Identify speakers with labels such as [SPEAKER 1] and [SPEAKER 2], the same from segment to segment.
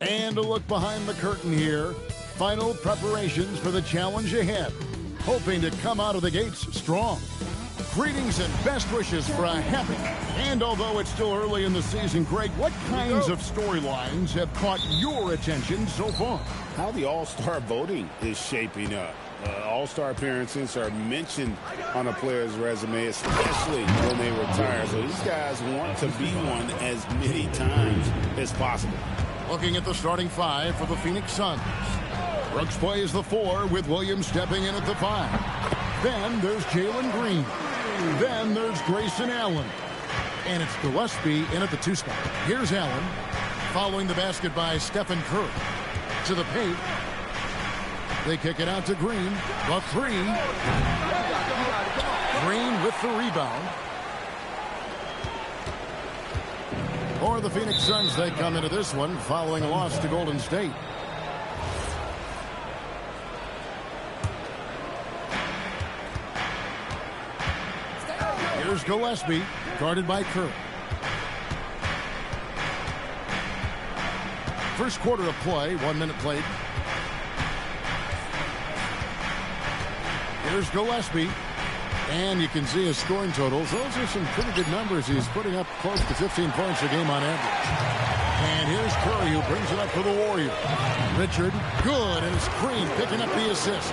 [SPEAKER 1] And a look behind the curtain here. Final preparations for the challenge ahead. Hoping to come out of the gates strong. Greetings and best wishes for a happy. And although it's still early in the season, Greg, what kinds of storylines have caught your attention so far?
[SPEAKER 2] How the All-Star voting is shaping up. All-Star appearances are mentioned on a player's resume, especially when they retire. So these guys want to be one as many times as possible.
[SPEAKER 1] Looking at the starting five for the Phoenix Suns. Brooks plays the 4 with Williams stepping in at the 5. Then there's Jalen Green. Then there's Grayson Allen. And it's Gillespie in at the 2 spot. Here's Allen following the basket by Stephen Curry. To the paint. They kick it out to Green. The 3. Green with the rebound. For the Phoenix Suns, they come into this one following a loss to Golden State. Here's Gillespie, guarded by Curry. First quarter of play, 1 minute played. Here's Gillespie. And you can see his scoring totals. Those are some pretty good numbers. He's putting up close to 15 points a game on average. And here's Curry, who brings it up for the Warriors. Richard, good, and it's Green picking up the assist.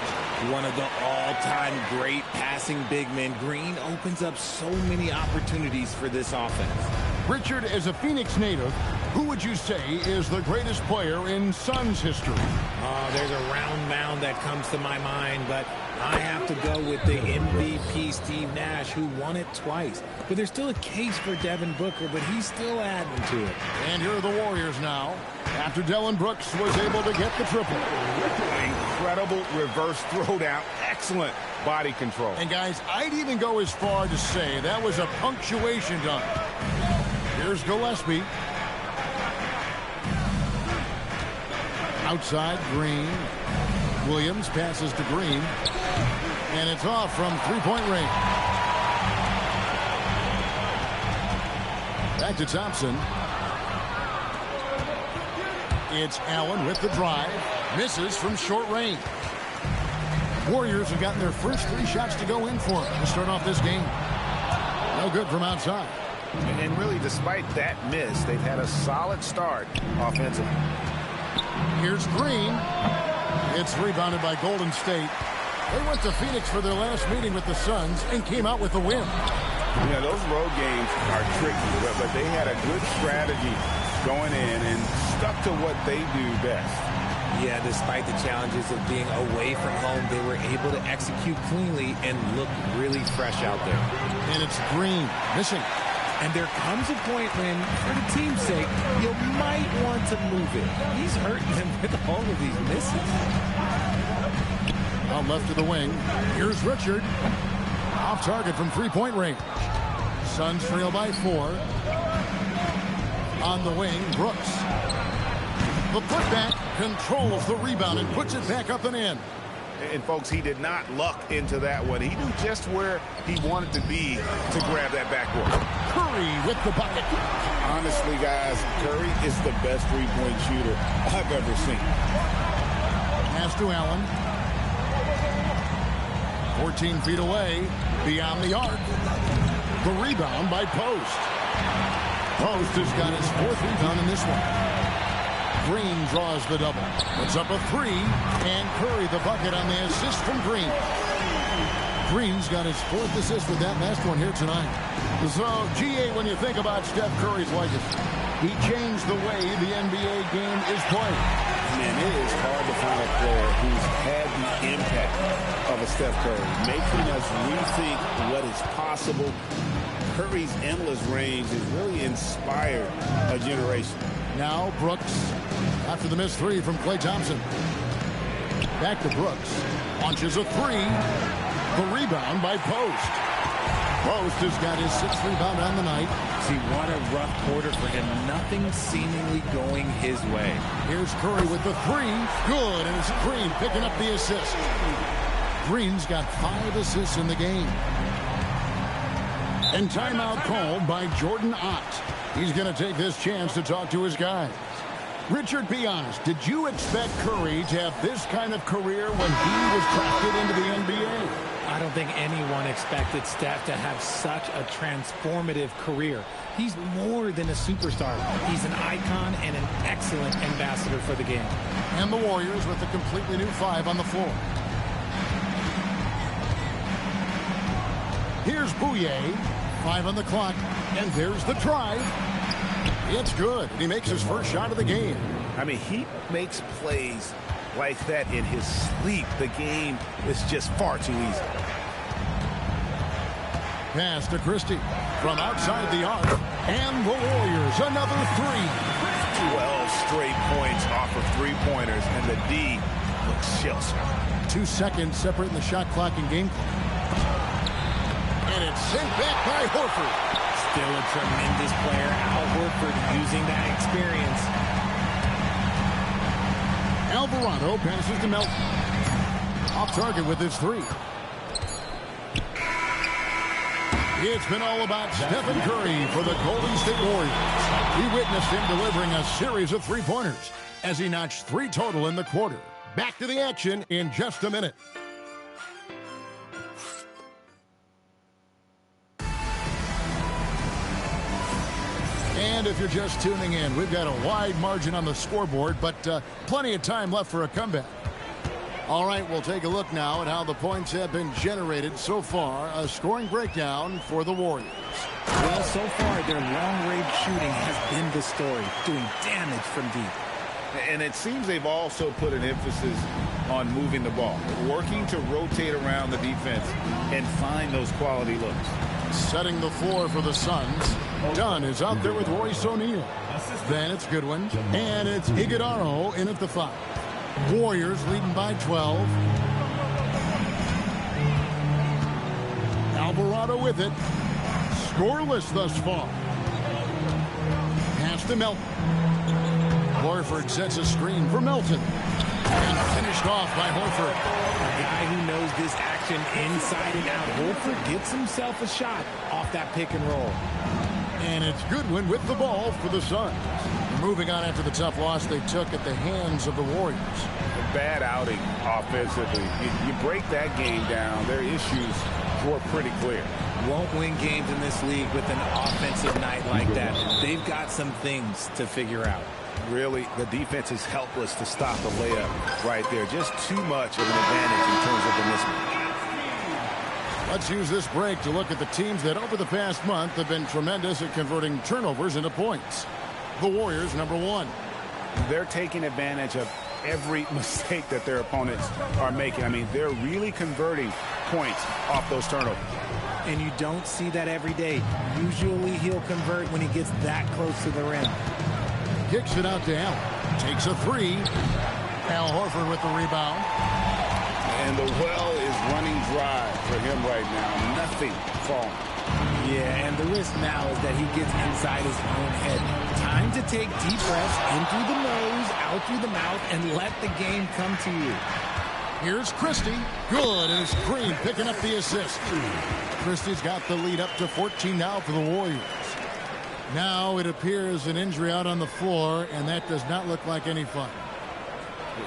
[SPEAKER 3] One of the all-time great passing big men. Green opens up so many opportunities for this offense.
[SPEAKER 1] Richard, as a Phoenix native, who would you say is the greatest player in Suns history?
[SPEAKER 3] There's a round mound that comes to my mind, but I have to go with the MVP Steve Nash, who won it twice. But there's still a case for Devin Booker, but he's still adding to it.
[SPEAKER 1] And here are the Warriors now, after Dillon Brooks was able to get the triple.
[SPEAKER 2] Incredible reverse throwdown. Excellent body control.
[SPEAKER 1] And guys, I'd even go as far to say that was a punctuation dunk. Here's Gillespie. Outside, Green. Williams passes to Green. And it's off from three-point range. Back to Thompson. It's Allen with the drive. Misses from short range. Warriors have gotten their first 3 shots to go in for them to start off this game. No good from outside.
[SPEAKER 2] And really, despite that miss, they've had a solid start offensively.
[SPEAKER 1] Here's Green. It's rebounded by Golden State. They went to Phoenix for their last meeting with the Suns and came out with a win.
[SPEAKER 2] Yeah, those road games are tricky, but they had a good strategy going in and stuck to what they do best.
[SPEAKER 3] Yeah, despite the challenges of being away from home, they were able to execute cleanly and look really fresh out there.
[SPEAKER 1] And it's Green missing.
[SPEAKER 3] And there comes a point when, for the team's sake, you might want to move it. He's hurting them with all of these misses.
[SPEAKER 1] Out left to the wing. Here's Richard. Off target from three-point range. Suns trail by 4. On the wing, Brooks. The putback controls the rebound and puts it back up and in.
[SPEAKER 2] And, folks, he did not luck into that one. He knew just where he wanted to be to grab that backboard.
[SPEAKER 1] Curry with the bucket.
[SPEAKER 2] Honestly, guys, Curry is the best three-point shooter I've ever seen.
[SPEAKER 1] Pass to Allen. 14 feet away, beyond the arc. The rebound by Post. Post has got his 4th rebound in this one. Green draws the double. Puts up a 3, and Curry the bucket on the assist from Green. Green's got his 4th assist with that last one here tonight. So, GA, when you think about Steph Curry's legacy, he changed the way the NBA game is played.
[SPEAKER 2] Man, it is hard to find a player who's had the impact of a Steph Curry, making us rethink what is possible. Curry's endless range has really inspired a generation.
[SPEAKER 1] Now Brooks, after the missed 3 from Klay Thompson. Back to Brooks. Launches a 3. The rebound by Post. Post has got his 6th rebound on the night.
[SPEAKER 3] See, what a rough quarter for him. Nothing seemingly going his way.
[SPEAKER 1] Here's Curry with the 3. Good, and it's Green picking up the assist. Green's got 5 assists in the game. And timeout called by Jordan Ott. He's going to take this chance to talk to his guys. Richard, be honest. Did you expect Curry to have this kind of career when he was drafted into the NBA?
[SPEAKER 3] I don't think anyone expected Steph to have such a transformative career. He's more than a superstar. He's an icon and an excellent ambassador for the game.
[SPEAKER 1] And the Warriors with a completely new 5 on the floor. Here's Bouye. 5 on the clock. And there's the drive. It's good. He makes his first shot of the game.
[SPEAKER 2] I mean, he makes plays like that in his sleep. The game is just far too easy.
[SPEAKER 1] Pass to Christie from outside the arc. And the Warriors, another 3.
[SPEAKER 2] 12 straight points off of three-pointers, and the D looks shell-shocked.
[SPEAKER 1] 2 seconds separating the shot clock and game clock. And it's sent back by Horford.
[SPEAKER 3] Still a tremendous player, Al Horford, using that experience.
[SPEAKER 1] Alvarado passes to Melton. Off target with his 3. It's been all about Stephen Curry for the Golden State Warriors. We witnessed him delivering a series of three-pointers as he notched 3 total in the quarter. Back to the action in just a minute. And if you're just tuning in, we've got a wide margin on the scoreboard, but plenty of time left for a comeback. All right, we'll take a look now at how the points have been generated so far. A scoring breakdown for the Warriors.
[SPEAKER 3] Well, so far, their long-range shooting has been the story, doing damage from deep.
[SPEAKER 2] And it seems they've also put an emphasis on moving the ball, working to rotate around the defense and find those quality looks.
[SPEAKER 1] Setting the floor for the Suns. Dunn is out there with Royce O'Neal. Then it's Goodwin. And it's Iguodala in at the 5. Warriors leading by 12. Alvarado with it. Scoreless thus far. Pass to Melton. Horford sets a screen for Melton. And finished off by Horford.
[SPEAKER 3] A guy who knows this action inside and out. Horford gets himself a shot off that pick and roll.
[SPEAKER 1] And it's Goodwin with the ball for the Suns. Moving on after the tough loss they took at the hands of the Warriors.
[SPEAKER 2] A bad outing offensively. You break that game down, their issues were pretty clear.
[SPEAKER 3] Won't win games in this league with an offensive night like that. They've got some things to figure out.
[SPEAKER 2] Really, the defense is helpless to stop the layup right there. Just too much of an advantage in terms of the mismatch.
[SPEAKER 1] Let's use this break to look at the teams that over the past month have been tremendous at converting turnovers into points. The Warriors, number 1.
[SPEAKER 2] They're taking advantage of every mistake that their opponents are making. I mean, they're really converting points off those turnovers.
[SPEAKER 3] And you don't see that every day. Usually he'll convert when he gets that close to the rim.
[SPEAKER 1] Kicks it out to Allen. Takes a 3. Al Horford with the rebound.
[SPEAKER 2] And the well is running dry for him right now. Nothing falling.
[SPEAKER 3] Yeah, and the risk now is that he gets inside his own head. Time to take deep breaths in through the nose, out through the mouth, and let the game come to you.
[SPEAKER 1] Here's Christie. Good, and it's Green picking up the assist. Christie's got the lead up to 14 now for the Warriors. Now it appears an injury out on the floor, and that does not look like any fun.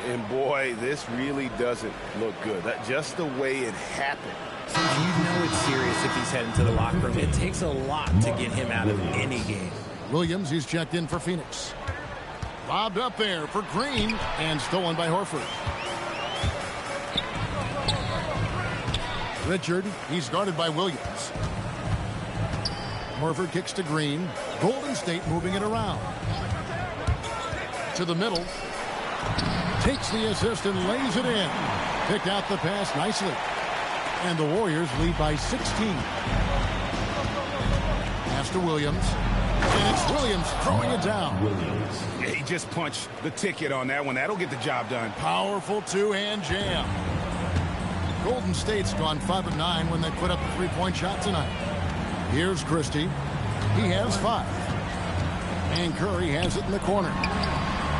[SPEAKER 2] And boy, this really doesn't look good. That just the way it happened.
[SPEAKER 3] You know it's serious if he's heading to the locker room. It takes a lot to get him out of any game.
[SPEAKER 1] Williams, he's checked in for Phoenix. Lobbed up there for Green, and stolen by Horford. Richard, he's guarded by Williams. Horford kicks to Green. Golden State moving it around. To the middle. Takes the assist and lays it in. Picked out the pass nicely. And the Warriors lead by 16. Pass to Williams. And it's Williams throwing it down.
[SPEAKER 2] Yeah, he just punched the ticket on that one. That'll get the job done.
[SPEAKER 1] Powerful two-hand jam. Golden State's gone 5 of 9 when they put up a three-point shot tonight. Here's Christie. He has 5. And Curry has it in the corner.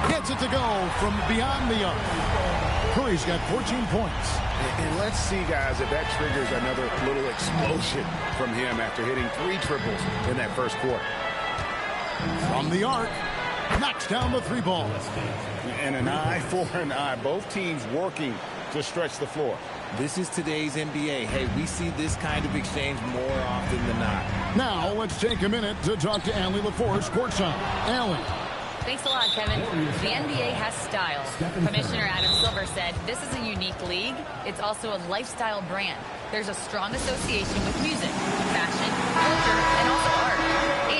[SPEAKER 1] Gets it to go from beyond the arc. Curry's got 14 points.
[SPEAKER 2] And let's see, guys, if that triggers another little explosion from him after hitting 3 triples in that first quarter.
[SPEAKER 1] From the arc. Knocks down the three ball.
[SPEAKER 2] And an eye for an eye. Both teams working to stretch the floor.
[SPEAKER 3] This is today's NBA. Hey, we see this kind of exchange more often than not.
[SPEAKER 1] Now let's take a minute to talk to Allie LaForce courtside. Allie.
[SPEAKER 4] Thanks a lot, Kevin. The NBA has style. Commissioner Adam Silver said this is a unique league. It's also a lifestyle brand. There's a strong association with music, fashion, culture, and also art.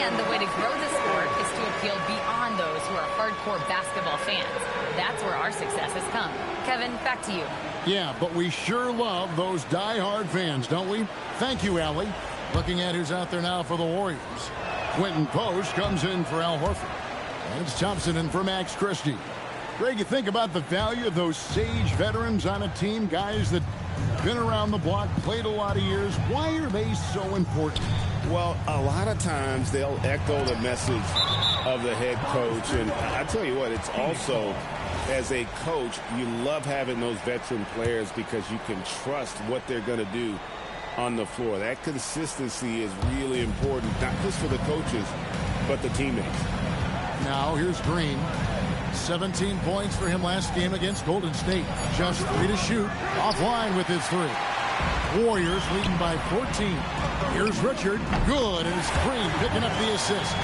[SPEAKER 4] And the way to grow the sport is to appeal beyond those who are hardcore basketball fans. That's where our success has come. Kevin, back to you.
[SPEAKER 1] Yeah, but we sure love those die-hard fans, don't we? Thank you, Allie. Looking at who's out there now for the Warriors. Quentin Post comes in for Al Horford. And it's Thompson in for Max Christie. Greg, you think about the value of those sage veterans on a team, guys that been around the block, played a lot of years. Why are they so important?
[SPEAKER 2] Well, a lot of times they'll echo the message of the head coach. And I tell you what, it's also, as a coach, you love having those veteran players because you can trust what they're going to do on the floor. That consistency is really important, not just for the coaches, but the teammates.
[SPEAKER 1] Now here's Green. 17 points for him last game against Golden State. Just 3 to shoot. Offline with his 3. Warriors leading by 14. Here's Richard. Good as Green picking up the assist.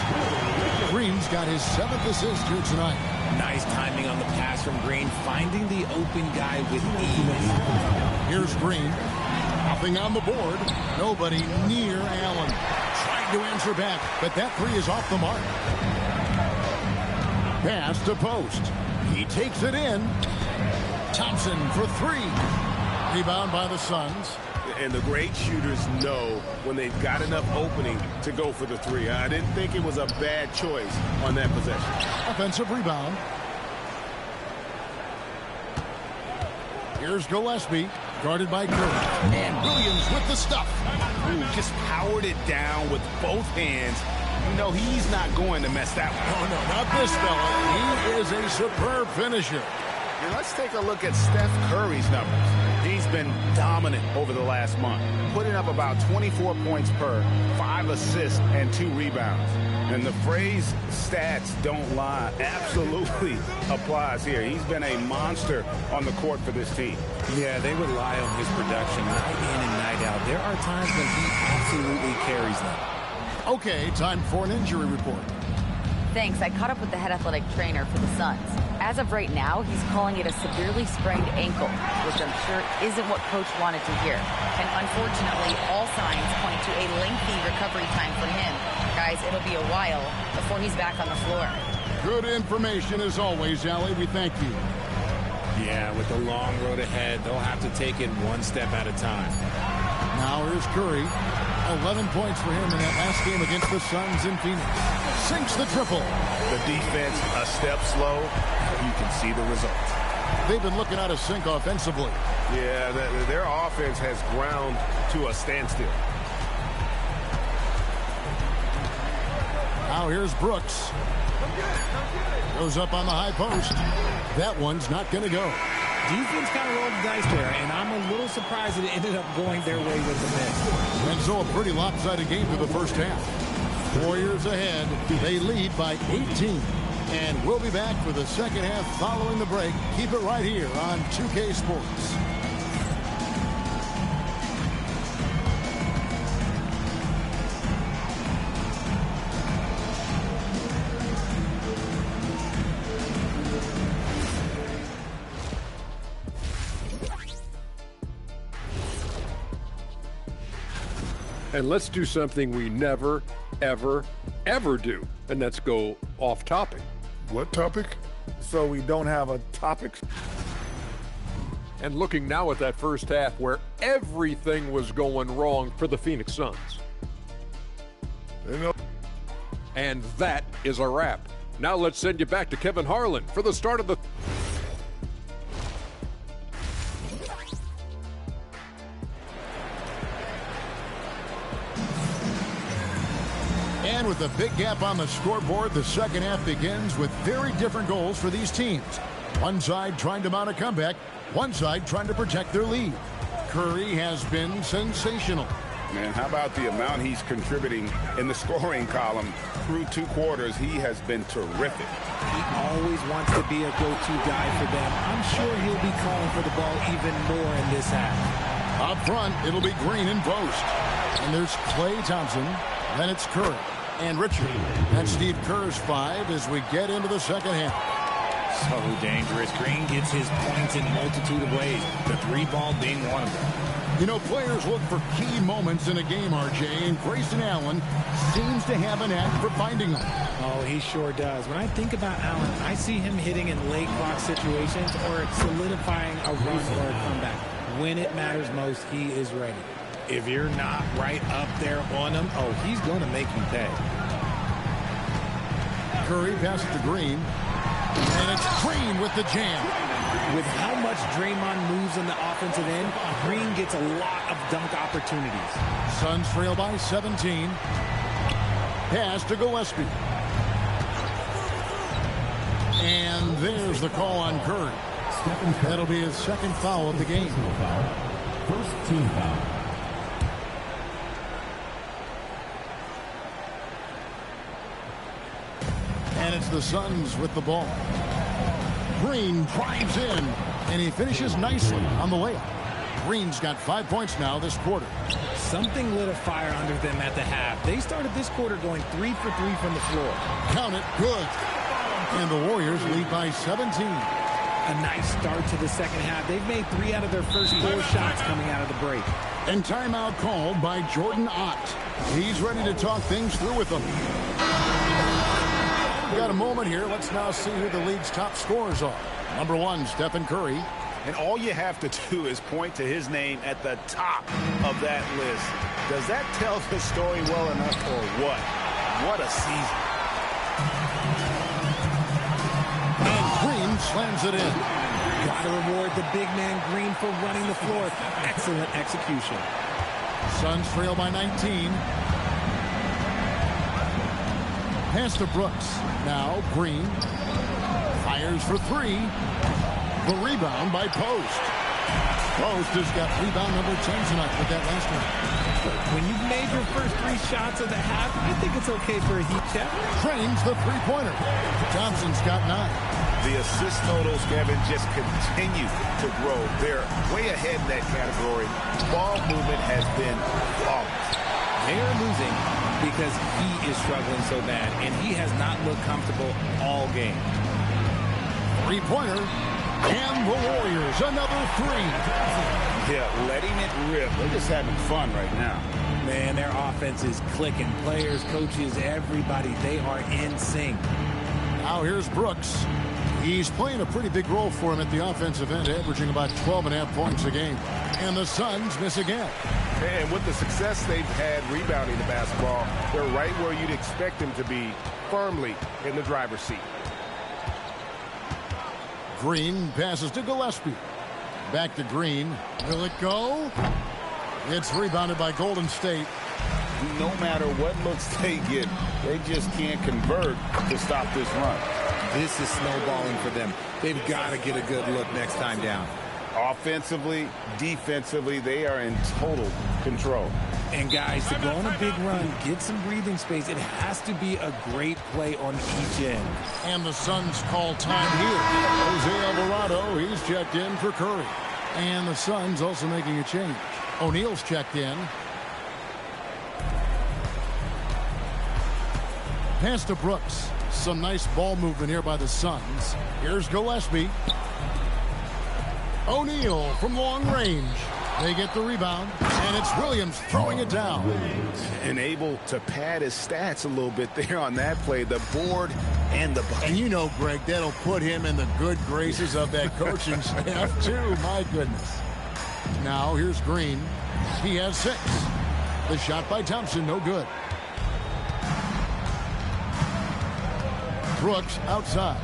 [SPEAKER 1] Green's got his 7th assist here tonight.
[SPEAKER 3] Nice timing on the pass from Green, finding the open guy with ease.
[SPEAKER 1] Here's Green. Nothing on the board. Nobody near Allen. Trying to answer back, but that 3 is off the mark. Pass to Post. He takes it in. Thompson for 3. Rebound by the Suns.
[SPEAKER 2] And the great shooters know when they've got enough opening to go for the 3. I didn't think it was a bad choice on that possession.
[SPEAKER 1] Offensive rebound. Here's Gillespie, guarded by Curry. And Williams with the stuff.
[SPEAKER 2] Ooh, just powered it down with both hands. You know he's not going to mess that one.
[SPEAKER 1] Oh, no, not this fella. He is a superb finisher.
[SPEAKER 2] And let's take a look at Steph Curry's numbers. He's been dominant over the last month, putting up about 24 points per, 5 assists, and 2 rebounds. And the phrase stats don't lie absolutely applies here. He's been a monster on the court for this team.
[SPEAKER 3] Yeah, they rely on his production night in and night out. There are times when he absolutely carries them.
[SPEAKER 1] Okay, time for an injury report.
[SPEAKER 4] Thanks. I caught up with the head athletic trainer for the Suns. As of right now, he's calling it a severely sprained ankle, which I'm sure isn't what Coach wanted to hear. And unfortunately, all signs point to a lengthy recovery time for him. Guys, it'll be a while before he's back on the floor.
[SPEAKER 1] Good information as always, Allie. We thank you.
[SPEAKER 3] Yeah, with the long road ahead, they'll have to take it one step at a time.
[SPEAKER 1] Now here's Curry. 11 points for him in that last game against the Suns in Phoenix. Sinks the triple.
[SPEAKER 2] The defense a step slow. You can see the results.
[SPEAKER 1] They've been looking out of sync offensively.
[SPEAKER 2] Yeah, their offense has ground to a standstill.
[SPEAKER 1] Now here's Brooks. Goes up on the high post. That one's not going to go.
[SPEAKER 3] Defense kind of rolled the dice there, and I'm a little surprised that it ended up going their way with the miss.
[SPEAKER 1] And so a pretty lopsided game for the first half. Warriors ahead. They lead by 18. And we'll be back for the second half following the break. Keep it right here on 2K Sports.
[SPEAKER 5] And let's do something we never, ever, ever do, and that's go off topic.
[SPEAKER 6] What topic? So we don't have a topic?
[SPEAKER 5] And looking now at that first half where everything was going wrong for the Phoenix Suns. And that is a wrap. Now let's send you back to Kevin Harlan for the start of the...
[SPEAKER 1] And with a big gap on the scoreboard, the second half begins with very different goals for these teams. One side trying to mount a comeback, one side trying to protect their lead. Curry has been sensational.
[SPEAKER 2] man. How about the amount he's contributing in the scoring column through 2 quarters? He has been terrific.
[SPEAKER 3] He always wants to be a go-to guy for them. I'm sure he'll be calling for the ball even more in this half.
[SPEAKER 1] Up front, it'll be Green in post. And there's Klay Thompson. Then it's Curry and Richard. That's Steve Kerr's 5 as we get into the second half.
[SPEAKER 3] So dangerous. Green gets his points in a multitude of ways, the 3-ball being one of them.
[SPEAKER 1] You know, players look for key moments in a game, RJ, and Grayson Allen seems to have a knack for finding them.
[SPEAKER 3] Oh, he sure does. When I think about Allen, I see him hitting in late clock situations or solidifying a run or a comeback. When it matters most, he is ready. If you're not right up there on him, oh, he's going to make you pay.
[SPEAKER 1] Curry passes to Green. And it's Green with the jam.
[SPEAKER 3] With how much Draymond moves in the offensive end, Green gets a lot of dunk opportunities.
[SPEAKER 1] Suns trail by 17. Pass to Gillespie. And there's the call on Curry. That'll be his second foul of the game.
[SPEAKER 7] First team foul.
[SPEAKER 1] And it's the Suns with the ball. Green drives in, and he finishes nicely on the layup. Green's got 5 points now this quarter.
[SPEAKER 3] Something lit a fire under them at the half. They started this quarter going 3 for 3 from the floor.
[SPEAKER 1] Count it, good. And the Warriors lead by 17.
[SPEAKER 3] A nice start to the second half. They've made 3 out of their first 4 shots coming out of the break.
[SPEAKER 1] And timeout called by Jordan Ott. He's ready to talk things through with them. We've got a moment here. Let's now see who the league's top scorers are. Number 1, Stephen Curry.
[SPEAKER 2] And all you have to do is point to his name at the top of that list. Does that tell the story well enough or what? What a season.
[SPEAKER 1] And Green slams it in.
[SPEAKER 3] Got to reward the big man Green for running the floor. Excellent execution.
[SPEAKER 1] Suns trail by 19. Pass to Brooks. Now Green fires for 3. The rebound by Post. Post has got rebound number 10 tonight with that last one.
[SPEAKER 3] When you've made your first 3 shots of the half, I think it's okay for a heat check.
[SPEAKER 1] Trains the 3-pointer. Thompson's got 9.
[SPEAKER 2] The assist totals, Kevin, just continue to grow. They're way ahead in that category. Ball movement has been flawless.
[SPEAKER 3] They are losing because he is struggling so bad, and he has not looked comfortable all game.
[SPEAKER 1] 3-pointer. And the Warriors, another 3.
[SPEAKER 2] Yeah, letting it rip. They're just having fun right now.
[SPEAKER 3] Man, their offense is clicking. Players, coaches, everybody, they are in sync.
[SPEAKER 1] Now here's Brooks. He's playing a pretty big role for him at the offensive end, averaging about 12.5 points a game. And the Suns miss again.
[SPEAKER 2] And with the success they've had rebounding the basketball, they're right where you'd expect them to be, firmly in the driver's seat.
[SPEAKER 1] Green passes to Gillespie. Back to Green. Will it go? It's rebounded by Golden State.
[SPEAKER 2] No matter what looks they get, they just can't convert to stop this run.
[SPEAKER 3] This is snowballing for them. They've got to get a good look next time down.
[SPEAKER 2] Offensively, defensively, they are in total control.
[SPEAKER 3] And guys, to go on a big run, get some breathing space, it has to be a great play on each end.
[SPEAKER 1] And the Suns call time here. Jose Alvarado, he's checked in for Curry. And the Suns also making a change. O'Neal's checked in. Pass to Brooks. Some nice ball movement here by the Suns. Here's Gillespie. O'Neal from long range. They get the rebound, and it's Williams throwing it down.
[SPEAKER 2] And able to pad his stats a little bit there on that play. The board and the bucket.
[SPEAKER 1] And you know, Greg, that'll put him in the good graces of that coaching staff, too. My goodness. Now, here's Green. He has 6. The shot by Thompson, no good. Brooks outside.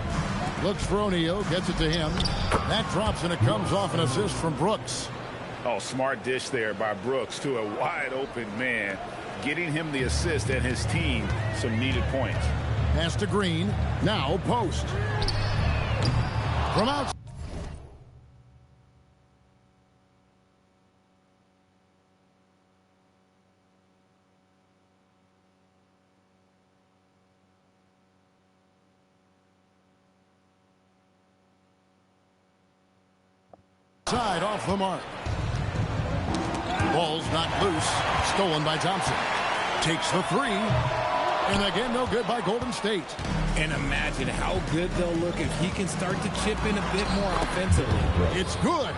[SPEAKER 1] Looks for O'Neal, gets it to him. That drops, and it comes off an assist from Brooks.
[SPEAKER 2] Oh, smart dish there by Brooks to a wide-open man, getting him the assist and his team some needed points.
[SPEAKER 1] Pass to Green. Now Post. From outside. Side off the mark. Ball's knocked loose. Stolen by Thompson. Takes the three. And again, no good by Golden State.
[SPEAKER 3] And imagine how good they'll look if he can start to chip in a bit more offensively.
[SPEAKER 1] It's good.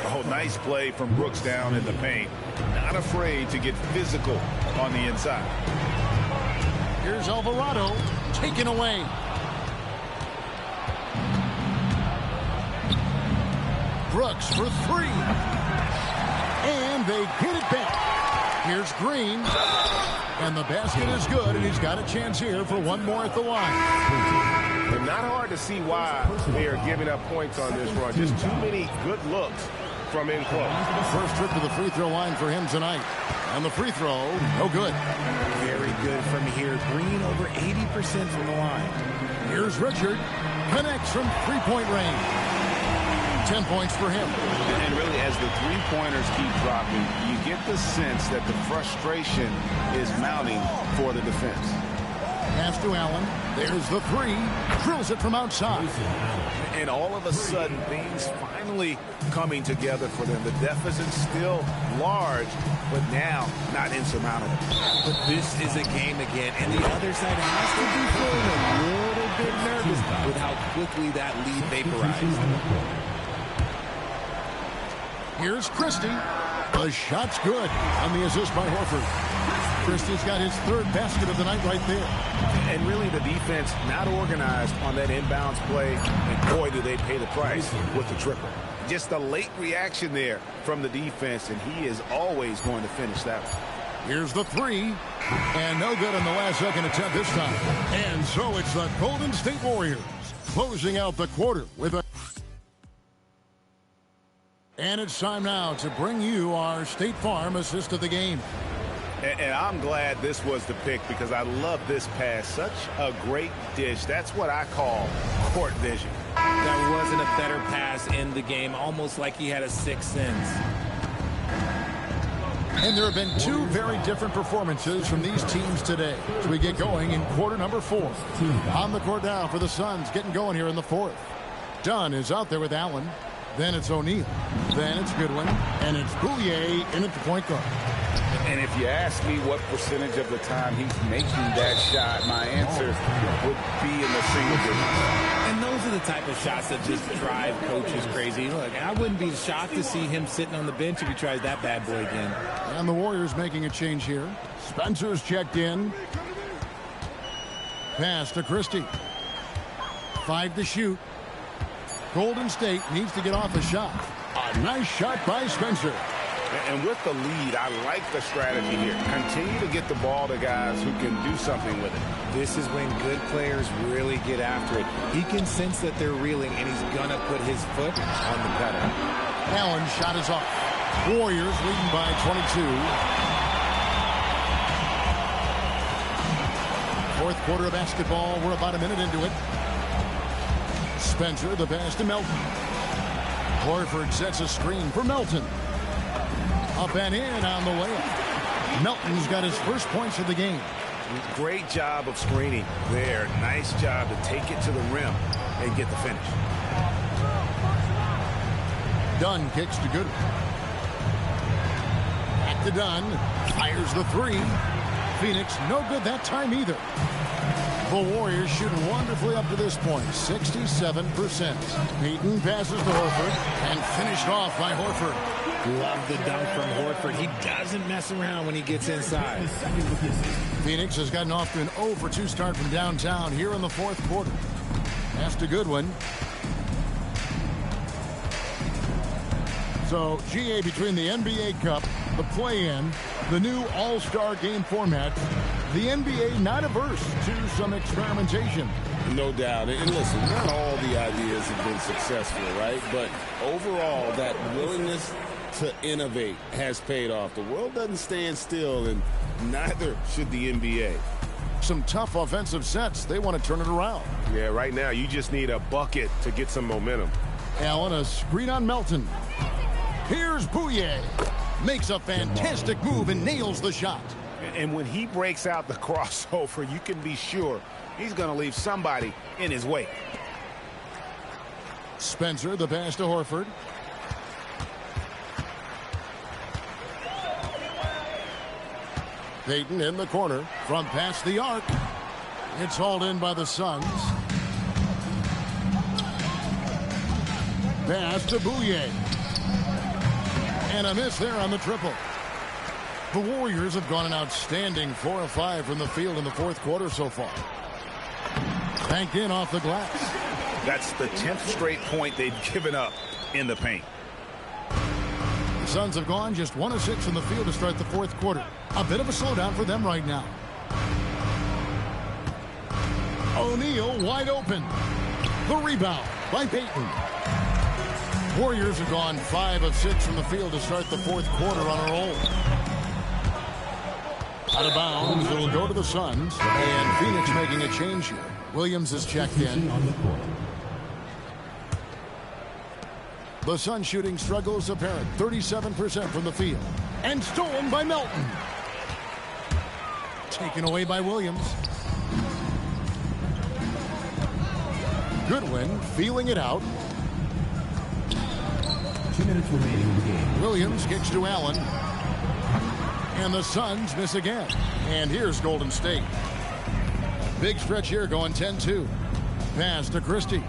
[SPEAKER 2] Oh, nice play from Brooks down in the paint. Not afraid to get physical on the inside.
[SPEAKER 1] Here's Alvarado. Taken away. Brooks for three. And they get it back. Here's Green. And the basket is good, and he's got a chance here for one more at the line.
[SPEAKER 8] And not hard to see why they are giving up points on this run. Just too many good looks from in close.
[SPEAKER 1] First trip to the free throw line for him tonight. And the free throw, no good.
[SPEAKER 3] Very good from here. Green over 80% from the line.
[SPEAKER 1] Here's Richard. Connects from three-point range. 10 points for him.
[SPEAKER 2] And really, as the three-pointers keep dropping, you get the sense that the frustration is mounting for the defense.
[SPEAKER 1] Pass to Allen. There's the three. Drills it from outside.
[SPEAKER 2] And all of a sudden, things finally coming together for them. The deficit's still large, but now not insurmountable.
[SPEAKER 3] But this is a game again, and the other side has to be feeling a little bit nervous with how quickly that lead vaporized.
[SPEAKER 1] Here's Christie. The shot's good on the assist by Horford. Christie's got his third basket of the night right there.
[SPEAKER 2] And really the defense not organized on that inbounds play. And boy, do they pay the price with the triple. Just a late reaction there from the defense, and he is always going to finish that one.
[SPEAKER 1] Here's the three. And no good on the last second attempt this time. And so it's the Golden State Warriors closing out the quarter with a... And it's time now to bring you our State Farm assist of the game.
[SPEAKER 2] And I'm glad this was the pick because I love this pass. Such a great dish. That's what I call court vision.
[SPEAKER 3] That wasn't a better pass in the game, almost like he had a sixth sense.
[SPEAKER 1] And there have been two very different performances from these teams today as we get going in quarter number 4. On the court now for the Suns, getting going here in the fourth. Dunn is out there with Allen. Then it's O'Neal. Then it's Goodwin. And it's Bouye in at the point guard.
[SPEAKER 2] And if you ask me what percentage of the time he's making that shot, my answer would be in the single digits.
[SPEAKER 3] And those are the type of shots that just drive coaches crazy. Look, I wouldn't be shocked to see him sitting on the bench if he tries that bad boy again.
[SPEAKER 1] And the Warriors making a change here. Spencer's checked in. Pass to Christie. 5 to shoot. Golden State needs to get off a shot. A nice shot by Spencer.
[SPEAKER 2] And with the lead, I like the strategy here. Continue to get the ball to guys who can do something with it.
[SPEAKER 3] This is when good players really get after it. He can sense that they're reeling, and he's going to put his foot on the pedal.
[SPEAKER 1] Allen's shot is off. Warriors leading by 22. Fourth quarter of basketball. We're about a minute into it. Spencer, the pass to Melton. Horford sets a screen for Melton. Up and in on the layup. Melton's got his first points of the game.
[SPEAKER 2] Great job of screening there. Nice job to take it to the rim and get the finish.
[SPEAKER 1] Dunn kicks to Goodwin. Back to Dunn. Fires the three. Phoenix no good that time either. The Warriors shooting wonderfully up to this point, 67%. Peyton passes to Horford and finished off by Horford.
[SPEAKER 3] Love the dunk from Horford. He doesn't mess around when he gets inside.
[SPEAKER 1] Phoenix has gotten off to an 0-for-2 start from downtown here in the fourth quarter. Pass to Goodwin. So, GA, between the NBA Cup, the play-in, the new All-Star game format, the NBA not averse to some experimentation.
[SPEAKER 2] No doubt. And listen, not all the ideas have been successful, right? But overall, that willingness to innovate has paid off. The world doesn't stand still, and neither should the NBA.
[SPEAKER 1] Some tough offensive sets. They want to turn it around.
[SPEAKER 8] Yeah, right now you just need a bucket to get some momentum.
[SPEAKER 1] Allen, a screen on Melton. Here's Bouye. Makes a fantastic move and nails the shot.
[SPEAKER 2] And when he breaks out the crossover, you can be sure he's going to leave somebody in his wake.
[SPEAKER 1] Spencer, the pass to Horford. Payton in the corner from past the arc. It's hauled in by the Suns. Pass to Bouye. And a miss there on the triple. The Warriors have gone an outstanding 4 of 5 from the field in the fourth quarter so far. Banked in off the glass.
[SPEAKER 9] That's the 10th straight point they've given up in the paint.
[SPEAKER 1] The Suns have gone just 1 of 6 from the field to start the fourth quarter. A bit of a slowdown for them right now. O'Neal wide open. The rebound by Payton. Warriors have gone 5 of 6 from the field to start the fourth quarter on a roll. Out of bounds, it'll go to the Suns. And Phoenix making a change here. Williams is checked in. The Suns shooting struggles apparent. 37% from the field. And stolen by Melton. Taken away by Williams. Goodwin feeling it out.
[SPEAKER 7] 2 minutes remaining in the game.
[SPEAKER 1] Williams kicks to Allen. And the Suns miss again. And here's Golden State. Big stretch here going 10-2. Pass to Christie.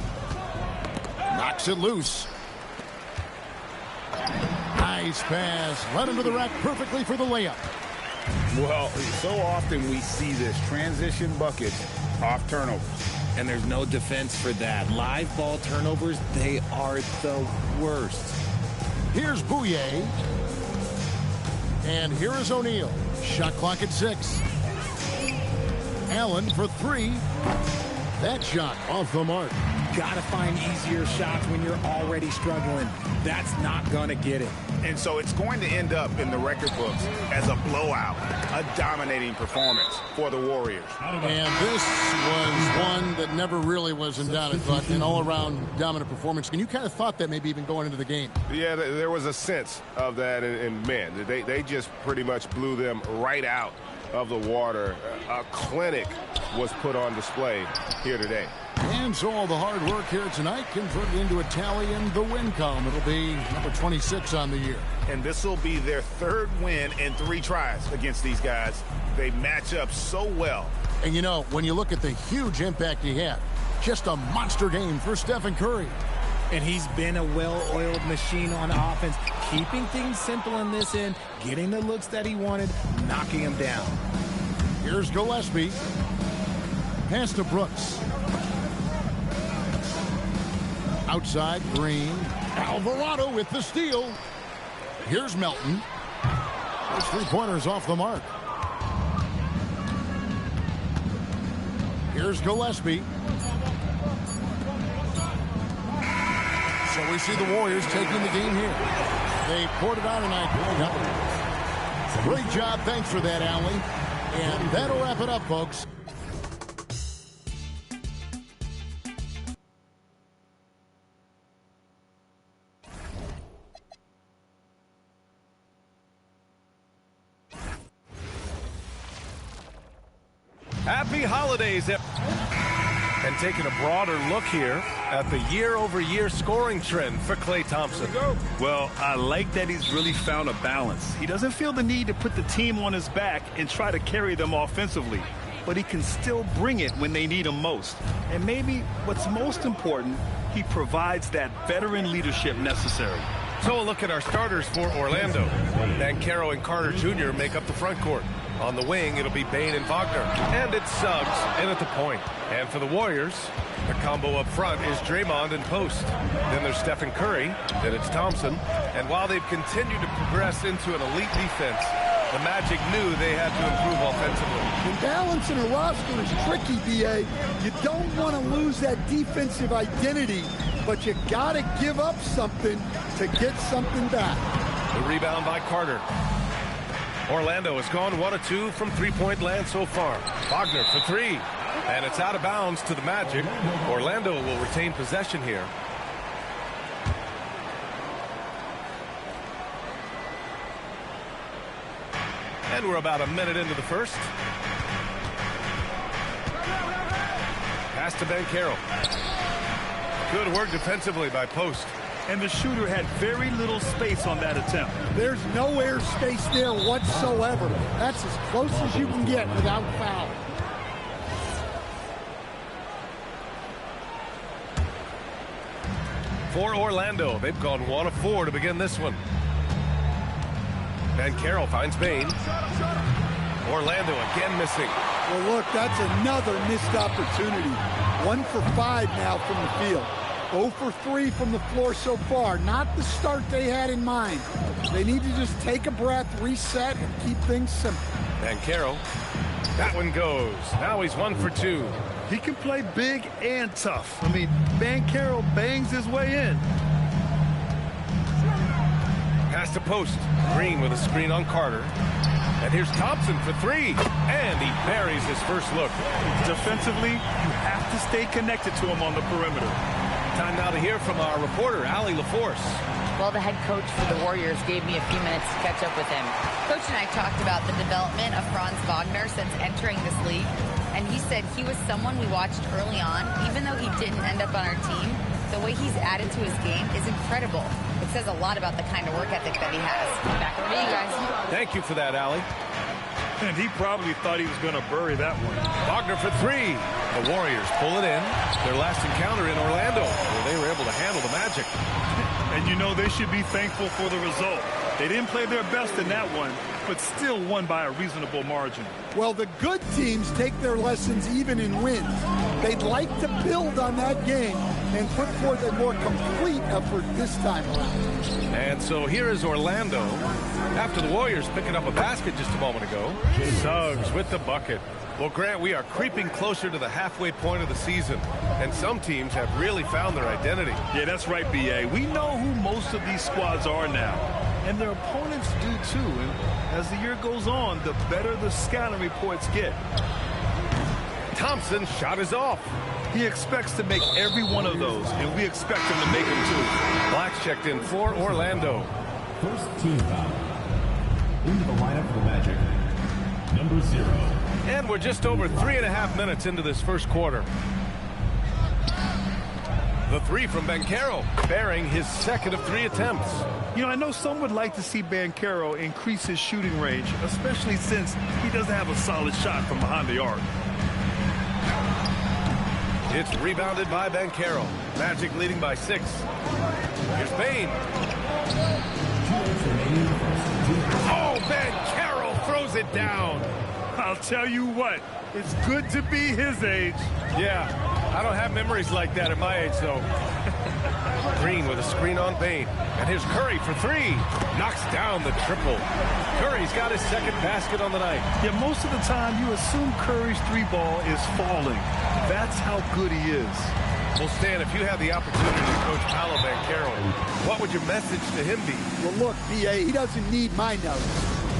[SPEAKER 1] Knocks it loose. Nice pass. Right into the rack perfectly for the layup.
[SPEAKER 9] Well, so often we see this transition bucket off turnovers.
[SPEAKER 3] And there's no defense for that. Live ball turnovers, they are the worst.
[SPEAKER 1] Here's Bouye. And here is O'Neal. Shot clock at 6. Allen for 3. That shot off the mark.
[SPEAKER 3] Gotta find easier shots when you're already struggling. That's not gonna get it.
[SPEAKER 9] And so it's going to end up in the record books as a blowout, a dominating performance for the Warriors.
[SPEAKER 1] And this was one that never really was in doubt, but an all-around dominant performance. And you kind of thought that maybe even going into the game.
[SPEAKER 8] Yeah, there was a sense of that, and man, they just pretty much blew them right out of the water. A clinic was put on display here today.
[SPEAKER 1] And so all the hard work here tonight converted into a tally in the win column. It'll be number 26 on the year.
[SPEAKER 9] And this will be their 3rd win in 3 tries against these guys. They match up so well.
[SPEAKER 1] And you know, when you look at the huge impact he had, just a monster game for Stephen Curry.
[SPEAKER 3] And he's been a well-oiled machine on offense, keeping things simple in this end, getting the looks that he wanted, knocking them down.
[SPEAKER 1] Here's Gillespie. Pass to Brooks. Outside, Green. Alvarado with the steal. Here's Melton. Those 3-pointers off the mark. Here's Gillespie. So we see the Warriors taking the game here. They poured it on tonight. Great job. Thanks for that, Allie. And that'll wrap it up, folks.
[SPEAKER 10] Happy holidays. And taking a broader look here at the year-over-year scoring trend for Klay Thompson.
[SPEAKER 11] Well, I like that he's really found a balance. He doesn't feel the need to put the team on his back and try to carry them offensively, but he can still bring it when they need him most. And maybe what's most important, he provides that veteran leadership necessary.
[SPEAKER 10] So a look at our starters for Orlando. Banchero and Carter Jr. make up the front court. On the wing, it'll be Bane and Wagner. And it's Suggs in at the point. And for the Warriors, the combo up front is Draymond and Post. Then there's Stephen Curry. Then it's Thompson. And while they've continued to progress into an elite defense, the Magic knew they had to improve offensively.
[SPEAKER 12] And balancing a roster is tricky, B.A. You don't want to lose that defensive identity, but you got to give up something to get something back.
[SPEAKER 10] The rebound by Carter. Orlando has gone 1 of 2 from three-point land so far. Wagner for 3. And it's out of bounds to the Magic. Orlando will retain possession here. And we're about a minute into the first. Pass to Banchero. Good work defensively by Post.
[SPEAKER 11] and the shooter had very little space on that attempt.
[SPEAKER 12] There's no air space there whatsoever. That's as close as you can get without foul.
[SPEAKER 10] For Orlando, they've gone 1 of 4 to begin this one. Banchero finds Bain. Orlando again missing.
[SPEAKER 12] Well, look, that's another missed opportunity. 1 for 5 now from the field. 0 for 3 from the floor so far. Not the start they had in mind. They need to just take a breath, reset, and keep things simple.
[SPEAKER 10] Banchero. That one goes. Now he's 1 for 2.
[SPEAKER 11] He can play big and tough. I mean, Banchero bangs his way in.
[SPEAKER 10] Pass to post. Green with a screen on Carter. And here's Thompson for 3. And he buries his first look.
[SPEAKER 11] Defensively, you have to stay connected to him on the perimeter.
[SPEAKER 10] Time now to hear from our reporter, Allie LaForce.
[SPEAKER 4] Well, the head coach for the Warriors gave me a few minutes to catch up with him. Coach and I talked about the development of Franz Wagner since entering this league. And he said he was someone we watched early on. Even though he didn't end up on our team, the way he's added to his game is incredible. It says a lot about the kind of work ethic that he has. Back over to you guys.
[SPEAKER 10] Thank you for that, Allie.
[SPEAKER 11] And he probably thought he was going to bury that one.
[SPEAKER 10] Wagner for 3. The Warriors pull it in. Their last encounter in Orlando, where they were able to handle the Magic.
[SPEAKER 11] And you know they should be thankful for the result. They didn't play their best in that one, but still won by a reasonable margin.
[SPEAKER 12] Well, the good teams take their lessons even in wins. They'd like to build on that game and put forth a more complete effort this time around.
[SPEAKER 10] And so here is Orlando. After the Warriors picking up a basket just a moment ago. Suggs with the bucket. Well, Grant, we are creeping closer to the halfway point of the season, and some teams have really found their identity.
[SPEAKER 11] Yeah, that's right, B.A. We know who most of these squads are now, and their opponents do too. And as the year goes on, the better the scouting reports get.
[SPEAKER 10] Thompson's shot is off.
[SPEAKER 11] He expects to make every one of those, and we expect him to make them too.
[SPEAKER 10] Black's checked in for Orlando.
[SPEAKER 7] First team foul. Into the lineup for the Magic, number 0.
[SPEAKER 10] And we're just over 3.5 minutes into this first quarter. The 3 from Banchero, bearing his second of 3 attempts.
[SPEAKER 11] You know, I know some would like to see Banchero increase his shooting range, especially since he doesn't have a solid shot from behind the arc.
[SPEAKER 10] It's rebounded by Banchero. Magic leading by 6. Here's Bain. Oh, Banchero throws it down.
[SPEAKER 11] I'll tell you what, it's good to be his age.
[SPEAKER 10] Yeah, I don't have memories like that at my age, though. Green with a screen on Bain. And here's Curry for 3. Knocks down the triple. Curry's got his second basket on the night.
[SPEAKER 11] Yeah, most of the time you assume Curry's 3-ball is falling. That's how good he is.
[SPEAKER 10] Well, Stan, if you had the opportunity to coach Paolo Banchero, what would your message to him be?
[SPEAKER 12] Well, look, B.A., he doesn't need my notes,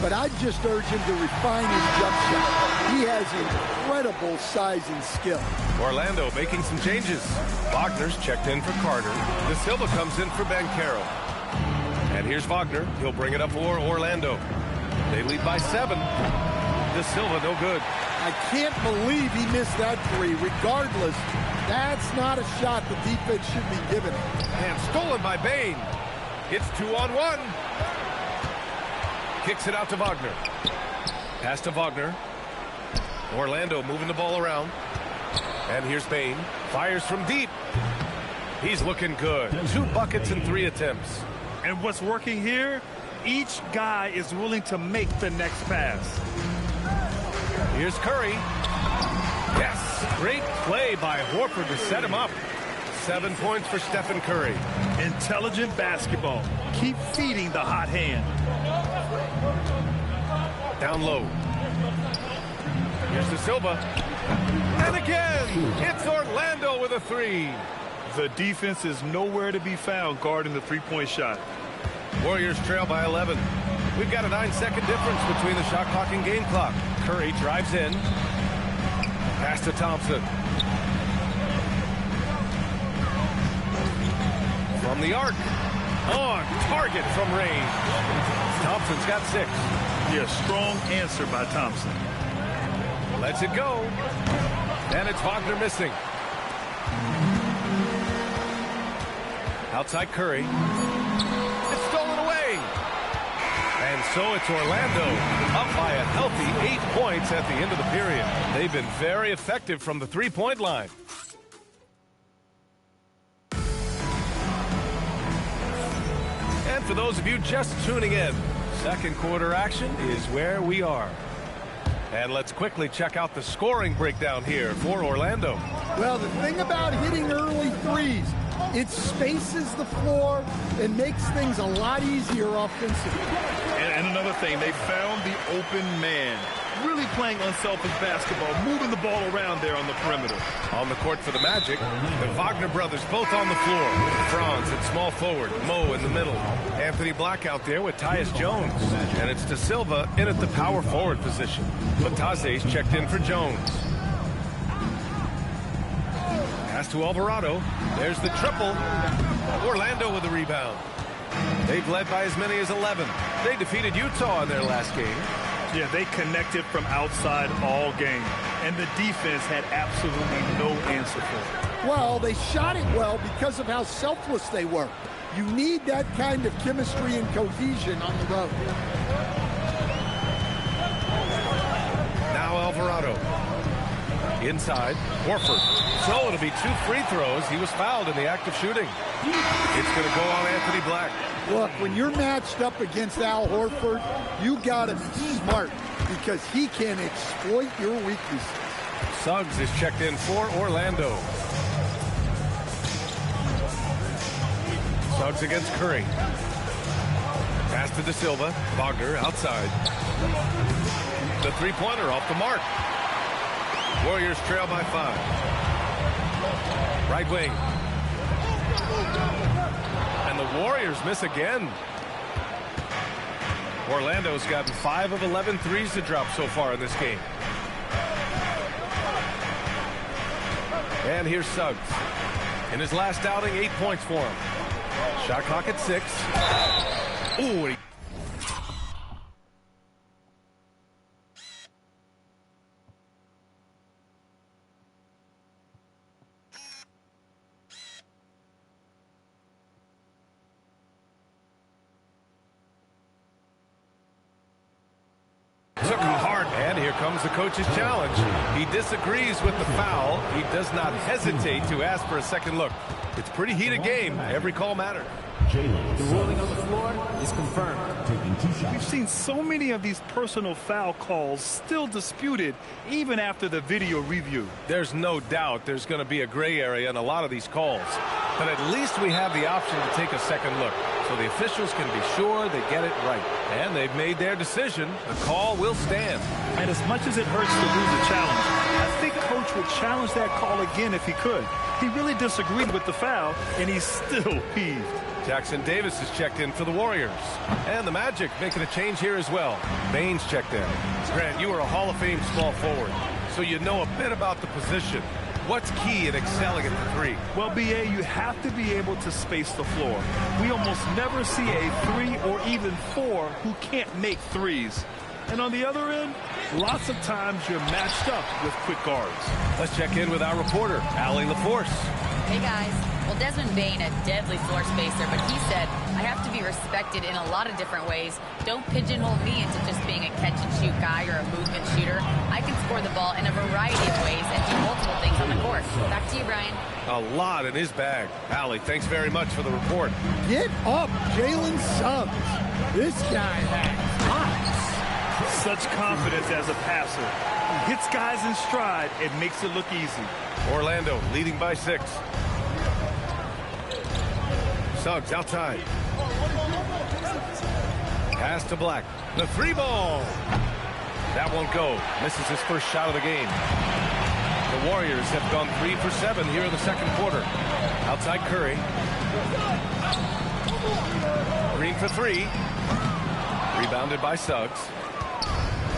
[SPEAKER 12] but I'd just urge him to refine his jump shot. He has incredible size and skill.
[SPEAKER 10] Orlando making some changes. Wagner's checked in for Carter. De Silva comes in for Banchero. And here's Wagner. He'll bring it up for Orlando. They lead by 7. De Silva no good.
[SPEAKER 12] I can't believe he missed that 3. Regardless, that's not a shot the defense should be giving him.
[SPEAKER 10] And stolen by Bain. It's 2-on-1. Kicks it out to Wagner. Pass to Wagner. Orlando moving the ball around. And here's Bain. Fires from deep. He's looking good. 2 buckets and 3 attempts.
[SPEAKER 11] And what's working here? Each guy is willing to make the next pass.
[SPEAKER 10] Here's Curry. Yes, great play by Horford to set him up. 7 points for Stephen Curry.
[SPEAKER 11] Intelligent basketball. Keep feeding the hot hand.
[SPEAKER 10] Down low. Here's De Silva. And again, it's Orlando with a 3.
[SPEAKER 11] The defense is nowhere to be found guarding the 3-point shot.
[SPEAKER 10] Warriors trail by 11. We've got a 9-second difference between the shot clock and game clock. Curry drives in. Pass to Thompson. From the arc. On target from range. Thompson's got 6.
[SPEAKER 11] Yeah, strong answer by Thompson.
[SPEAKER 10] Lets it go. And it's Wagner missing. Outside Curry. It's stolen away. And so it's Orlando up by a healthy 8 points at the end of the period. They've been very effective from the three-point line. And for those of you just tuning in, second quarter action is where we are. And let's quickly check out the scoring breakdown here for Orlando.
[SPEAKER 12] Well, the thing about hitting early threes, it spaces the floor and makes things a lot easier offensively.
[SPEAKER 11] And another thing, they found the open man. Really playing unselfish basketball, moving the ball around there on the perimeter.
[SPEAKER 10] On the court for the Magic, the Wagner brothers both on the floor. Franz at small forward, Mo in the middle. Anthony Black out there with Tyus Jones. And it's De Silva in at the power forward position. Batase's checked in for Jones. Pass to Alvarado. There's the triple. Orlando with the rebound. They've led by as many as 11. They defeated Utah in their last game.
[SPEAKER 11] Yeah, they connected from outside all game. And the defense had absolutely no answer for it.
[SPEAKER 12] Well, they shot it well because of how selfless they were. You need that kind of chemistry and cohesion on the road.
[SPEAKER 10] Now Alvarado. Inside, Horford. So it'll be 2 free throws. He was fouled in the act of shooting. It's going to go on Anthony Black.
[SPEAKER 12] Look, when you're matched up against Al Horford, you got to be smart because he can exploit your weaknesses.
[SPEAKER 10] Suggs is checked in for Orlando. Suggs against Curry. Pass to De Silva. Wagner outside. The three-pointer off the mark. Warriors trail by 5. Right wing. And the Warriors miss again. Orlando's gotten 5 of 11 threes to drop so far in this game. And here's Suggs. In his last outing, 8 points for him. Shot clock at 6. Ooh, took him hard, and here comes the coach's challenge. He disagrees with the foul. He does not hesitate to ask for a second look. It's a pretty heated game. Every call matters.
[SPEAKER 7] The ruling on the floor is confirmed.
[SPEAKER 11] We've seen so many of these personal foul calls still disputed even after the video review.
[SPEAKER 10] There's no doubt there's going to be a gray area in a lot of these calls. But at least we have the option to take a second look, so the officials can be sure they get it right. And they've made their decision. The call will stand.
[SPEAKER 11] And as much as it hurts to lose a challenge, I think Coach would challenge that call again if he could. He really disagreed with the foul, and he's still peeved.
[SPEAKER 10] Jackson Davis is checked in for the Warriors. And the Magic making a change here as well. Baines checked in. Grant, you are a Hall of Fame small forward, so you know a bit about the position. What's key in excelling at the 3?
[SPEAKER 11] Well, B.A., you have to be able to space the floor. We almost never see a 3 or even 4 who can't make threes. And on the other end, lots of times you're matched up with quick guards.
[SPEAKER 10] Let's check in with our reporter, Allie LaForce.
[SPEAKER 4] Hey, guys. Well, Desmond Bain, a deadly floor spacer, but he said, I have to be respected in a lot of different ways. Don't pigeonhole me into just being a catch-and-shoot guy or a movement shooter. I can score the ball in a variety of ways and do multiple things on the court. Back to you, Brian.
[SPEAKER 10] A lot in his bag. Allie, thanks very much for the report.
[SPEAKER 12] Get up, Jalen Suggs. This guy has hops.
[SPEAKER 11] Such confidence as a passer. He hits guys in stride and makes it look easy.
[SPEAKER 10] Orlando leading by 6. Suggs outside. Pass to Black. The 3-ball. That won't go. Misses his first shot of the game. The Warriors have gone 3 for 7 here in the second quarter. Outside Curry. Green for 3. Rebounded by Suggs.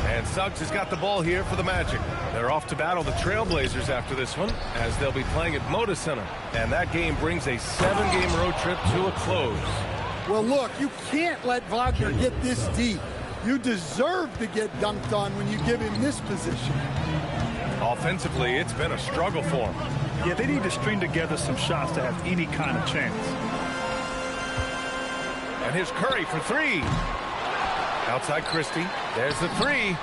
[SPEAKER 10] And Suggs has got the ball here for the Magic. They're off to battle the Trailblazers after this one, as they'll be playing at Moda Center. And that game brings a 7-game road trip to a close.
[SPEAKER 12] Well, look, you can't let Wagner get this deep. You deserve to get dunked on when you give him this position.
[SPEAKER 10] Offensively, it's been a struggle for him.
[SPEAKER 11] Yeah, they need to string together some shots to have any kind of chance.
[SPEAKER 10] And here's Curry for three. Outside Christie. There's the three.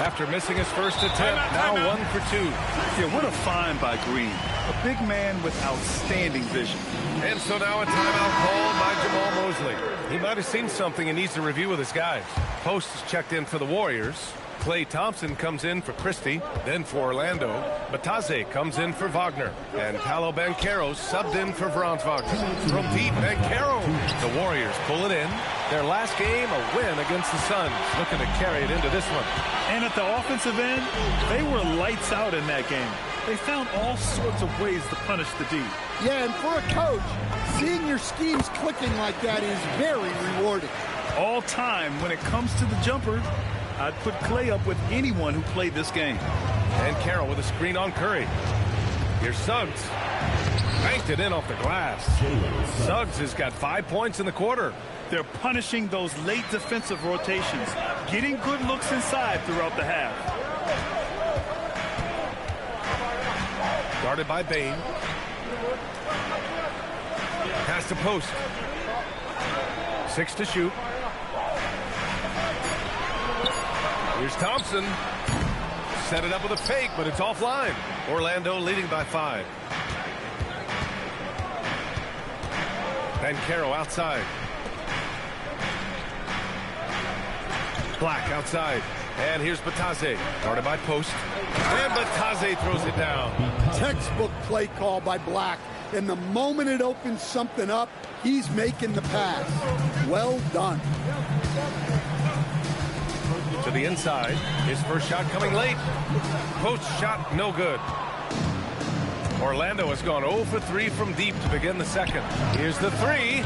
[SPEAKER 10] After missing his first attempt, now 1 for 2.
[SPEAKER 11] Yeah, what a find by Green. A big man with outstanding vision.
[SPEAKER 10] And so now a timeout called by Jamal Mosley. He might have seen something and needs to review with his guys. Post is checked in for the Warriors. Klay Thompson comes in for Christie, then for Orlando. Bataze comes in for Wagner. And Paolo Banchero subbed in for Franz Wagner. From deep, Banchero. The Warriors pull it in. Their last game, a win against the Suns. Looking to carry it into this one.
[SPEAKER 11] And at the offensive end, they were lights out in that game. They found all sorts of ways to punish the D.
[SPEAKER 12] Yeah, and for a coach, seeing your schemes clicking like that is very rewarding.
[SPEAKER 11] All time, when it comes to the jumper, I'd put Klay up with anyone who played this game.
[SPEAKER 10] And Carroll with a screen on Curry. Here's Suggs. Banked it in off the glass. Suggs has got 5 points in the quarter.
[SPEAKER 11] They're punishing those late defensive rotations, getting good looks inside throughout the half.
[SPEAKER 10] Guarded by Bane. Pass to Post. 6 to shoot. Here's Thompson. Set it up with a fake, but it's offline. Orlando leading by 5. Banchero outside. Black outside. And here's Bataze. Guarded by Post. And Bataze throws it down.
[SPEAKER 12] Textbook play call by Black. And the moment it opens something up, he's making the pass. Well done.
[SPEAKER 10] To the inside. His first shot coming late. Post shot no good. Orlando has gone 0 for 3 from deep to begin the second. Here's the three.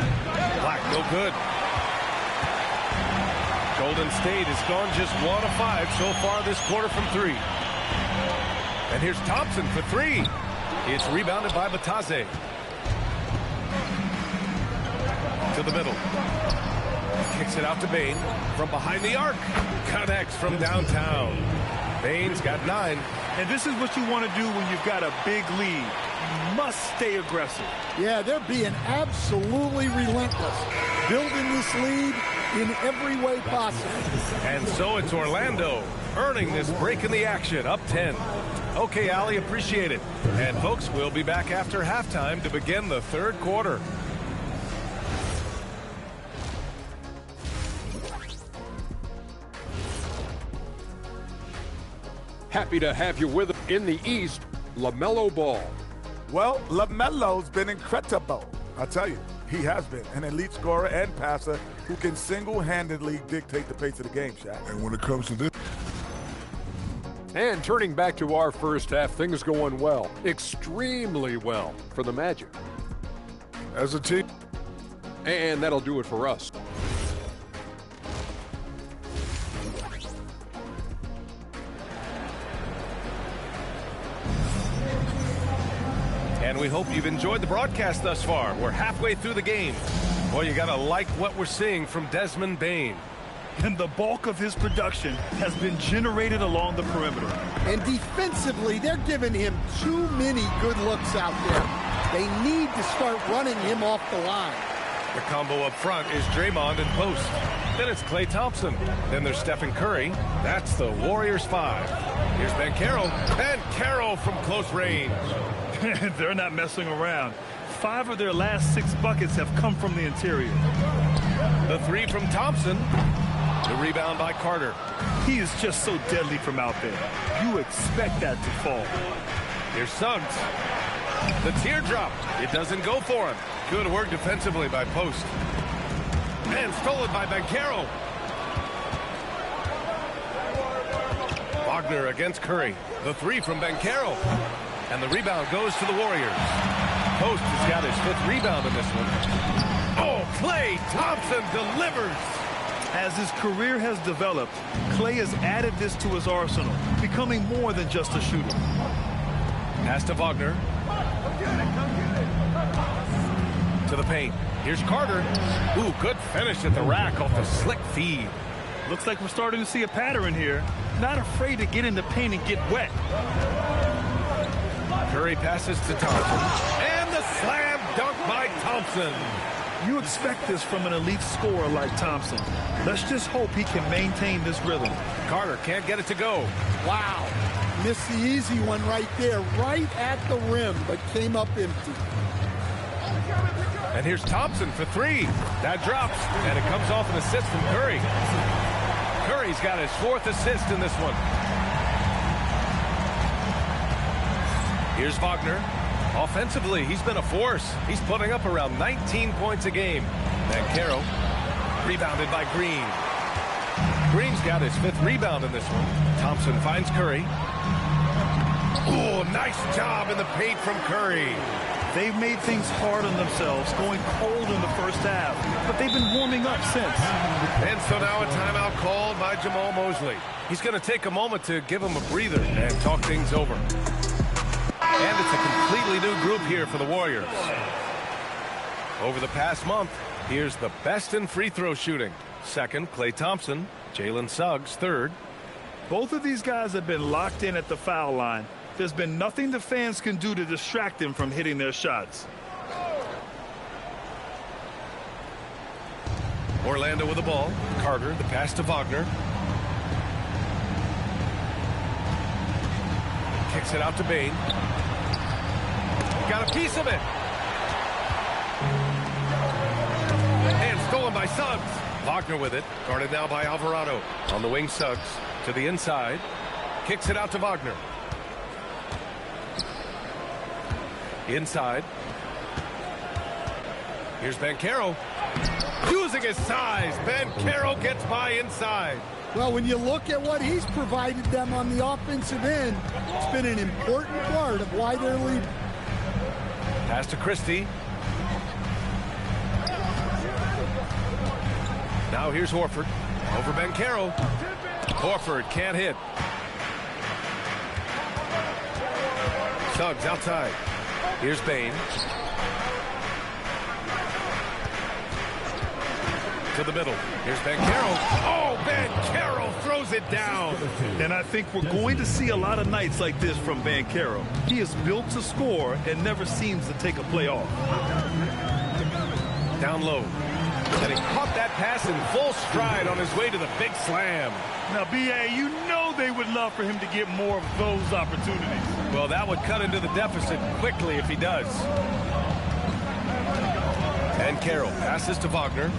[SPEAKER 10] Black no good. Golden State has gone just 1 of 5 so far this quarter from 3. And here's Thompson for 3. It's rebounded by Bataze. To the middle. Kicks it out to Bane from behind the arc. Connects from downtown. Bane's got 9.
[SPEAKER 11] And this is what you want to do when you've got a big lead. You must stay aggressive.
[SPEAKER 12] Yeah, they're being absolutely relentless. Building this lead in every way possible.
[SPEAKER 10] And so it's Orlando earning this break in the action, up 10. Okay, Ali, appreciate it. And folks, we'll be back after halftime to begin the third quarter.
[SPEAKER 5] Happy to have you with us in the East, LaMelo Ball.
[SPEAKER 6] Well, LaMelo's been incredible. I tell you, he has been an elite scorer and passer who can single-handedly dictate the pace of the game, Shaq.
[SPEAKER 1] And when it comes to this.
[SPEAKER 5] And turning back to our first half, things going well, extremely well for the Magic.
[SPEAKER 1] As a team.
[SPEAKER 5] And that'll do it for us.
[SPEAKER 10] And we hope you've enjoyed the broadcast thus far. We're halfway through the game. Boy, you gotta like what we're seeing from Desmond Bane.
[SPEAKER 11] And the bulk of his production has been generated along the perimeter.
[SPEAKER 12] And defensively, they're giving him too many good looks out there. They need to start running him off the line.
[SPEAKER 10] The combo up front is Draymond and Post. Then it's Klay Thompson. Then there's Stephen Curry. That's the Warriors 5. Here's Banchero. Banchero from close range.
[SPEAKER 11] They're not messing around. 5 of their last 6 buckets have come from the interior.
[SPEAKER 10] The 3 from Thompson. The rebound by Carter.
[SPEAKER 11] He is just so deadly from out there. You expect that to fall.
[SPEAKER 10] Here's Suggs. The teardrop. It doesn't go for him. Good work defensively by Post. And stolen by Banchero. Wagner against Curry. The 3 from Banchero. And the rebound goes to the Warriors. Post has got his 5th rebound in this one. Oh, Klay Thompson delivers.
[SPEAKER 11] As his career has developed, Klay has added this to his arsenal, becoming more than just a shooter.
[SPEAKER 10] Pass to Wagner. To the paint. Here's Carter. Ooh, good finish at the rack off the slick feed.
[SPEAKER 11] Looks like we're starting to see a pattern here. Not afraid to get in the paint and get wet.
[SPEAKER 10] Curry passes to Thompson. And the slam dunk by Thompson.
[SPEAKER 11] You expect this from an elite scorer like Thompson. Let's just hope he can maintain this rhythm.
[SPEAKER 10] Carter can't get it to go.
[SPEAKER 12] Wow. Missed the easy one right there, right at the rim, but came up empty.
[SPEAKER 10] And here's Thompson for three. That drops, and it comes off an assist from Curry. Curry's got his 4th assist in this one. Here's Wagner. Offensively, he's been a force. He's putting up around 19 points a game. Banchero, rebounded by Green. Green's got his 5th rebound in this one. Thompson finds Curry. Oh, nice job in the paint from Curry.
[SPEAKER 11] They've made things hard on themselves, going cold in the first half, but they've been warming up since.
[SPEAKER 10] And so now a timeout called by Jamal Mosley. He's going to take a moment to give him a breather and talk things over. And it's a completely new group here for the Warriors. Over the past month, here's the best in free throw shooting. 2nd, Klay Thompson. Jalen Suggs, 3rd.
[SPEAKER 11] Both of these guys have been locked in at the foul line. There's been nothing the fans can do to distract them from hitting their shots.
[SPEAKER 10] Orlando with the ball. Carter, the pass to Wagner. Kicks it out to Bane. Got a piece of it. And stolen by Suggs. Wagner with it. Guarded now by Alvarado. On the wing, Suggs to the inside. Kicks it out to Wagner. Inside. Here's Banchero. Using his size. Banchero gets by inside.
[SPEAKER 12] Well, when you look at what he's provided them on the offensive end, it's been an important part of why they're leading.
[SPEAKER 10] Pass to Christie. Now here's Horford. Over Banchero. Horford can't hit. Suggs outside. Here's Bane. To the middle. Here's Banchero. Oh, Banchero throws it down.
[SPEAKER 11] And I think we're going to see a lot of nights like this from Banchero. He is built to score and never seems to take a play off.
[SPEAKER 10] Down low. And he caught that pass in full stride on his way to the big slam.
[SPEAKER 11] Now, B.A., you know they would love for him to get more of those opportunities.
[SPEAKER 10] Well, that would cut into the deficit quickly if he does. And Carroll passes to Wagner.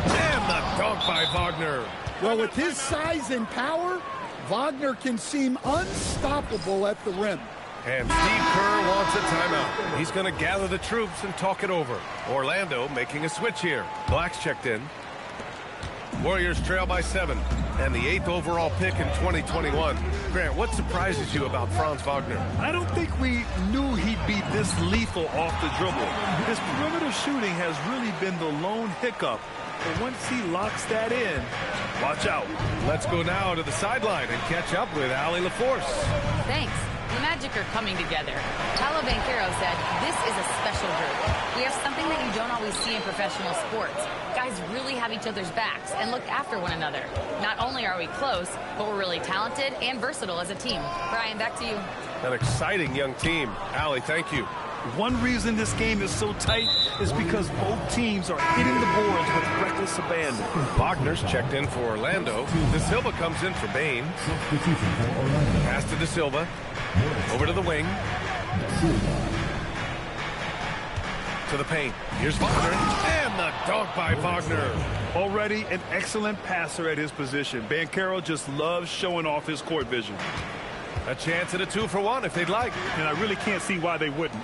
[SPEAKER 10] And the dunk by Wagner.
[SPEAKER 12] Well, with his size and power, Wagner can seem unstoppable at the rim.
[SPEAKER 10] And Steve Kerr wants a timeout. He's going to gather the troops and talk it over. Orlando making a switch here. Black's checked in. Warriors trail by 7. And the 8th overall pick in 2021. Grant, what surprises you about Franz Wagner?
[SPEAKER 11] I don't think we knew he'd be this lethal off the dribble. His perimeter shooting has really been the lone hiccup. But once he locks that in, watch out.
[SPEAKER 10] Let's go now to the sideline and catch up with Allie LaForce.
[SPEAKER 4] Thanks. The Magic are coming together. Paolo Banchero said, this is a special group. We have something that you don't always see in professional sports. Guys really have each other's backs and look after one another. Not only are we close, but we're really talented and versatile as a team. Brian, back to you.
[SPEAKER 10] An exciting young team. Allie, thank you.
[SPEAKER 11] One reason this game is so tight is because both teams are hitting the boards with reckless abandon.
[SPEAKER 10] Wagner's checked in for Orlando. De Silva comes in for Bane. Pass to De Silva. Over to the wing. To the paint. Here's Wagner. And the dunk by Wagner.
[SPEAKER 11] Already an excellent passer at his position. Banchero just loves showing off his court vision.
[SPEAKER 10] A chance at a 2-for-1 if they'd like.
[SPEAKER 11] And I really can't see why they wouldn't.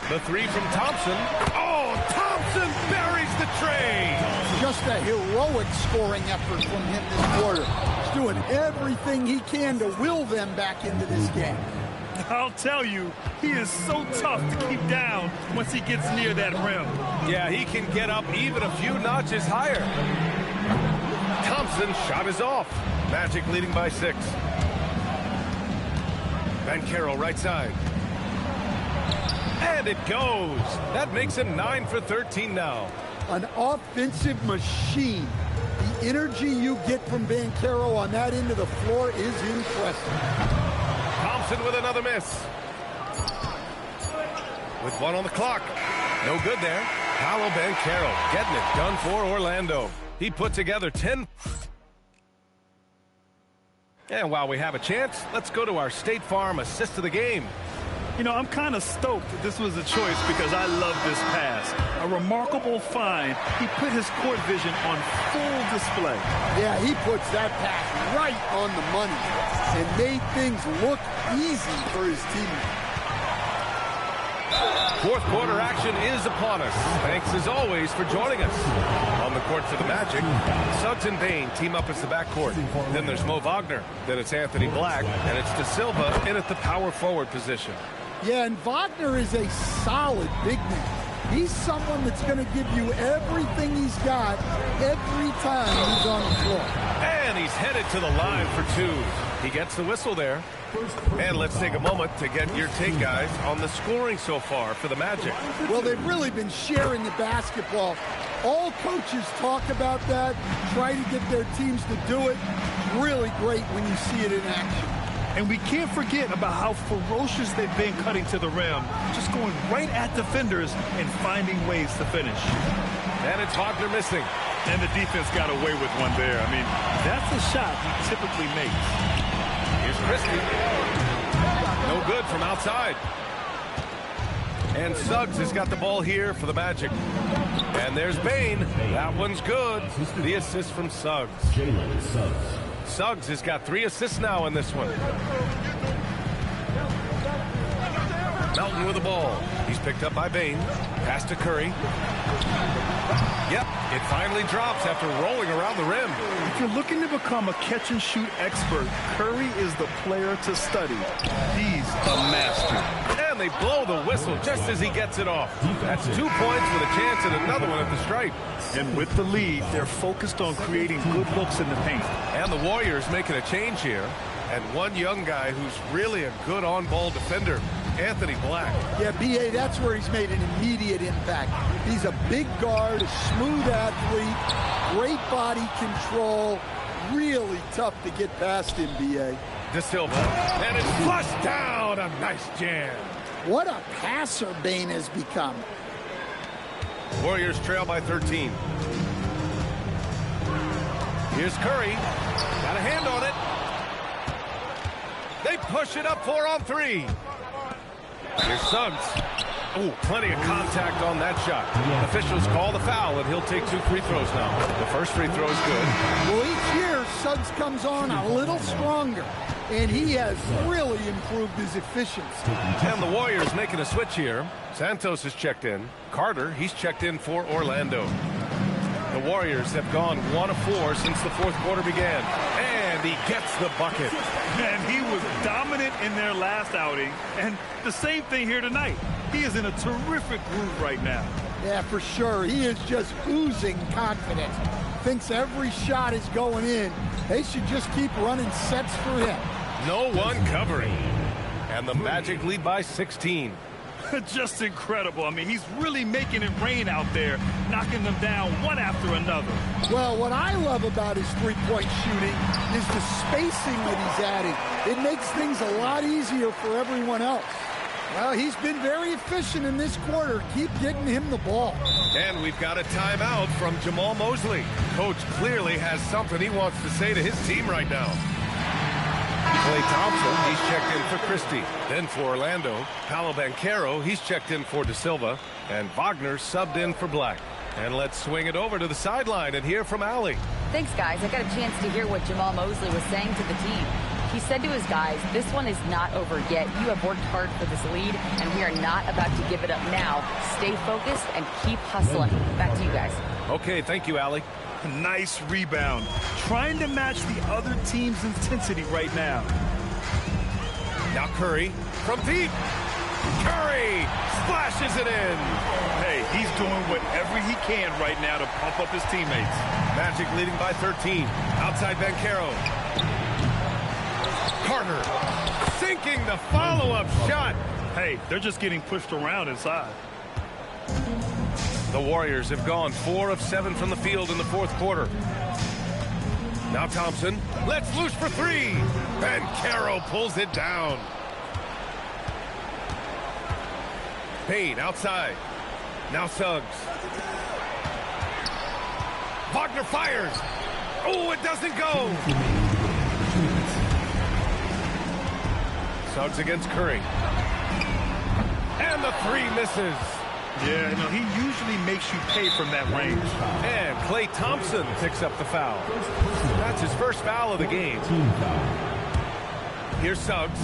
[SPEAKER 10] The 3 from Thompson. Oh, Thompson buries the tray.
[SPEAKER 12] Just a heroic scoring effort from him this quarter. He's doing everything he can to will them back into this game.
[SPEAKER 11] I'll tell you, he is so tough to keep down once he gets near that rim.
[SPEAKER 10] Yeah, he can get up even a few notches higher. Thompson's shot is off. Magic leading by 6. Banchero right side. And it goes. That makes him 9 for 13 now.
[SPEAKER 12] An offensive machine. The energy you get from Banchero on that end of the floor is impressive.
[SPEAKER 10] Thompson with another miss. with 1 on the clock. No good there. Paolo Banchero getting it done for Orlando. He put together 10. And while we have a chance, let's go to our State Farm assist of the game.
[SPEAKER 11] You know, I'm kind of stoked that this was a choice because I love this pass. A remarkable find. He put his court vision on full display.
[SPEAKER 12] Yeah, he puts that pass right on the money and made things look easy for his teammates.
[SPEAKER 10] Fourth quarter action is upon us. Thanks as always for joining us. On the court for the Magic, Suggs and Bane team up as the backcourt. Then there's Mo Wagner. Then it's Anthony Black. And it's De Silva in at the power forward position.
[SPEAKER 12] Yeah, and Wagner is a solid big man. He's someone that's going to give you everything he's got every time he's on the floor.
[SPEAKER 10] And he's headed to the line for 2. He gets the whistle there. And let's take a moment to get your take, guys, on the scoring so far for the Magic.
[SPEAKER 12] Well, they've really been sharing the basketball. All coaches talk about that, try to get their teams to do it. Really great when you see it in action.
[SPEAKER 11] And we can't forget about how ferocious they've been cutting to the rim, just going right at defenders and finding ways to finish.
[SPEAKER 10] And it's Wagner missing.
[SPEAKER 11] And the defense got away with one there. I mean, that's a shot he typically makes.
[SPEAKER 10] Here's Christie. No good from outside. And Suggs has got the ball here for the Magic. And there's Bane. That one's good. The assist from Suggs. Suggs has got 3 assists now in this one. Melton with the ball. He's picked up by Bane. Pass to Curry. Yep, it finally drops after rolling around the rim.
[SPEAKER 11] If you're looking to become a catch-and-shoot expert, Curry is the player to study. He's a master.
[SPEAKER 10] And they blow the whistle just as he gets it off. That's 2 points with a chance at another one at the stripe.
[SPEAKER 11] And with the lead, they're focused on creating good looks in the paint.
[SPEAKER 10] And the Warriors making a change here. And one young guy who's really a good on-ball defender, Anthony Black.
[SPEAKER 12] Yeah, B.A., that's where he's made an immediate impact. He's a big guard, a smooth athlete, great body control, really tough to get past him, B.A.
[SPEAKER 10] De Silva, and it's flushed down. A nice jam.
[SPEAKER 12] What a passer Bane has become.
[SPEAKER 10] Warriors trail by 13. Here's Curry. Got a hand on it. They push it up 4 on 3. Here's Suggs. Oh, plenty of contact on that shot. Officials call the foul, and he'll take 2 free throws now. The first free throw is good.
[SPEAKER 12] Well, each year, Suggs comes on a little stronger, and he has really improved his efficiency.
[SPEAKER 10] And the Warriors making a switch here. Santos has checked in. Carter, he's checked in for Orlando. The Warriors have gone 1 of 4 since the fourth quarter began. And he gets the bucket.
[SPEAKER 11] And he was dominant in their last outing. And the same thing here tonight. He is in a terrific groove right now.
[SPEAKER 12] Yeah, for sure. He is just oozing confidence. Thinks every shot is going in. They should just keep running sets for him.
[SPEAKER 10] No one covering. And the Magic lead by 16.
[SPEAKER 11] Just incredible. I mean, he's really making it rain out there, knocking them down one after another.
[SPEAKER 12] Well, what I love about his three-point shooting is the spacing that he's adding. It makes things a lot easier for everyone else. Well, he's been very efficient in this quarter. Keep getting him the ball.
[SPEAKER 10] And we've got a timeout from Jamal Mosley. Coach clearly has something he wants to say to his team right now. Klay Thompson, he's checked in for Christie. Then for Orlando, Paolo Banchero, he's checked in for De Silva. And Wagner subbed in for Black. And let's swing it over to the sideline and hear from Allie.
[SPEAKER 4] Thanks, guys. I got a chance to hear what Jamal Mosley was saying to the team. He said to his guys, this one is not over yet. You have worked hard for this lead, and we are not about to give it up now. Stay focused and keep hustling. Back to you guys.
[SPEAKER 10] Okay, thank you, Allie.
[SPEAKER 11] Nice rebound. Trying to match the other team's intensity right now.
[SPEAKER 10] Now Curry from deep. Curry splashes it in.
[SPEAKER 11] Hey, he's doing whatever he can right now to pump up his teammates.
[SPEAKER 10] Magic leading by 13. Outside Banchero. Carter sinking the follow-up shot.
[SPEAKER 11] Hey, they're just getting pushed around inside.
[SPEAKER 10] The Warriors have gone 4 of 7 from the field in the fourth quarter. Now Thompson lets loose for 3. Banchero pulls it down. Payne outside. Now Suggs. Wagner fires. Oh, it doesn't go. Suggs against Curry. And the three misses.
[SPEAKER 11] Yeah, he usually makes you pay from that range.
[SPEAKER 10] And Klay Thompson picks up the foul. That's his first foul of the game. Here's Suggs.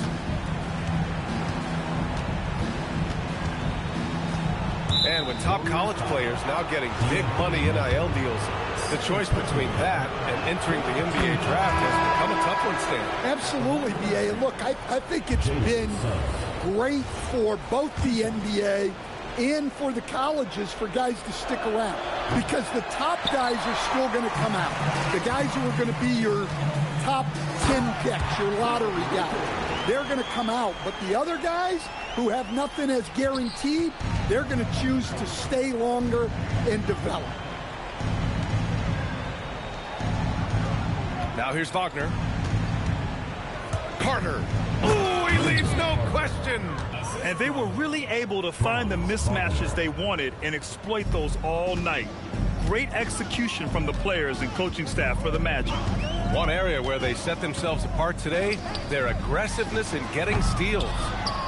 [SPEAKER 10] And with top college players now getting big money NIL deals, the choice between that and entering the NBA draft has become a tough one, Stan.
[SPEAKER 12] Absolutely, B.A. Look, I think it's been great for both the NBA and for the colleges for guys to stick around, because the top guys are still going to come out. The guys who are going to be your top 10 picks, your lottery guys, they're going to come out. But the other guys who have nothing as guaranteed, they're going to choose to stay longer and develop.
[SPEAKER 10] Now here's Wagner. Carter. Ooh, he leaves no question.
[SPEAKER 11] And they were really able to find the mismatches they wanted and exploit those all night. Great execution from the players and coaching staff for the Magic.
[SPEAKER 10] One area where they set themselves apart today, their aggressiveness in getting steals.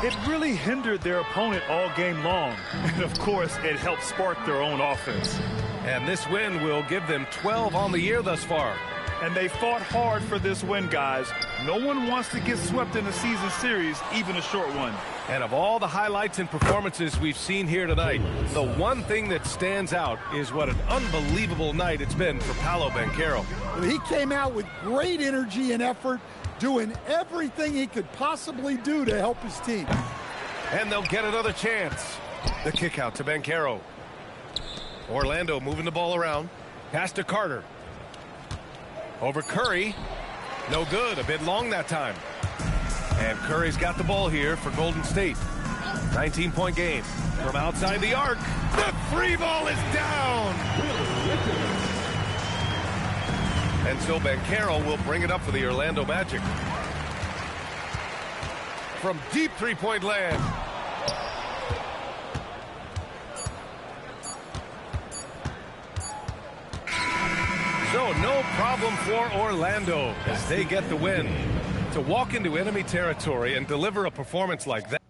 [SPEAKER 11] It really hindered their opponent all game long. And, of course, it helped spark their own offense.
[SPEAKER 10] And this win will give them 12 on the year thus far.
[SPEAKER 11] And they fought hard for this win, guys. No one wants to get swept in a season series, even a short one.
[SPEAKER 10] And of all the highlights and performances we've seen here tonight, the one thing that stands out is what an unbelievable night it's been for Paolo Banchero.
[SPEAKER 12] He came out with great energy and effort, doing everything he could possibly do to help his team.
[SPEAKER 10] And they'll get another chance. The kick out to Banchero. Orlando moving the ball around. Pass to Carter. Over Curry. No good. A bit long that time. And Curry's got the ball here for Golden State. 19-point game. From outside the arc. The free ball is down. And so Banchero will bring it up for the Orlando Magic. From deep three-point land. So no problem for Orlando as they get the win. To walk into enemy territory and deliver a performance like that.